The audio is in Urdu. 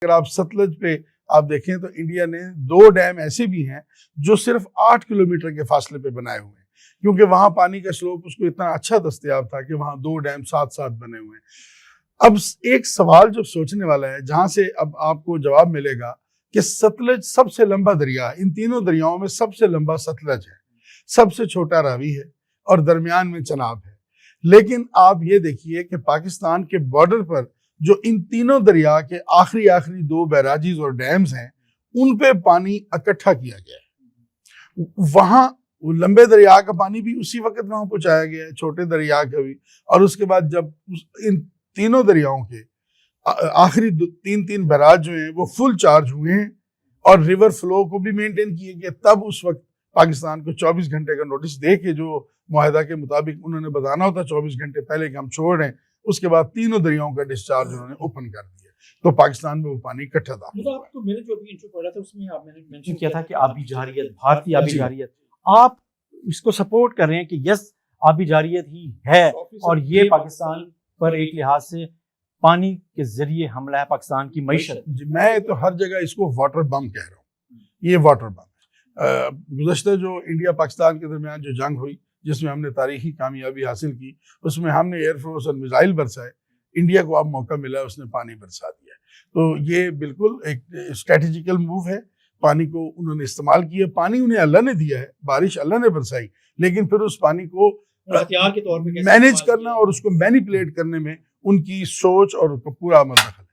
اگر آپ ستلج پہ آپ دیکھیں تو انڈیا نے 2 ڈیم ایسے بھی ہیں جو صرف 8 کلومیٹر کے فاصلے پہ بنائے ہوئے ہیں، کیونکہ وہاں پانی کا سلوپ اس کو اتنا اچھا دستیاب تھا کہ وہاں 2 ڈیم ساتھ ساتھ بنے ہوئے ہیں۔ اب ایک سوال جو سوچنے والا ہے، جہاں سے اب آپ کو جواب ملے گا کہ ستلج سب سے لمبا دریا، ان تینوں دریاؤں میں سب سے لمبا ستلج ہے، سب سے چھوٹا راوی ہے اور درمیان میں چناب ہے۔ لیکن آپ یہ دیکھیے کہ پاکستان کے بارڈر پر جو ان تینوں دریا کے آخری 2 بیراجز اور ڈیمز ہیں، ان پہ پانی اکٹھا کیا گیا ہے۔ وہاں لمبے دریا کا پانی بھی اسی وقت وہاں پہنچایا گیا ہے، چھوٹے دریا کا بھی، اور اس کے بعد جب ان تینوں دریاؤں کے آخری 3 بیراج جو ہیں وہ فل چارج ہوئے ہیں اور ریور فلو کو بھی مینٹین کیے گئے، تب اس وقت پاکستان کو 24 گھنٹے کا نوٹس دے کے جو معاہدہ کے مطابق انہوں نے بتانا ہوتا 24 گھنٹے پہلے کہ ہم چھوڑ رہے ہیں، اس کے بعد تینوں دریاؤں کا ڈسچارج انہوں نے اوپن کر دیا، تو پاکستان میں وہ پانی اکٹھا تھا۔ میں نے جو ابھی انٹرو پڑھا تھا اس میں آپ نے مینشن کیا تھا کہ آبی جارحیت، بھارتی آبی جارحیت، آپ اس کو سپورٹ کر رہے ہیں کہ یس آبی جارحیت ہی ہے، اور یہ پاکستان پر ایک لحاظ سے پانی کے ذریعے حملہ ہے پاکستان کی معیشت۔ جی، میں تو ہر جگہ اس کو واٹر بم کہہ رہا ہوں، یہ واٹر بم ہے۔ گزشتہ جو انڈیا پاکستان کے درمیان جو جنگ ہوئی، جس میں ہم نے تاریخی کامیابی حاصل کی، اس میں ہم نے ایئر فورس اور میزائل برسائے، انڈیا کو اب موقع ملا، اس نے پانی برسا دیا، تو یہ بالکل ایک اسٹریٹجیکل موو ہے۔ پانی کو انہوں نے استعمال کیا، پانی انہیں اللہ نے دیا ہے، بارش اللہ نے برسائی، لیکن پھر اس پانی کو ہتھیار کے طور پہ مینیج کرنا اور اس کو مینیپولیٹ کرنے میں ان کی سوچ اور پورا عمل دخل ہے۔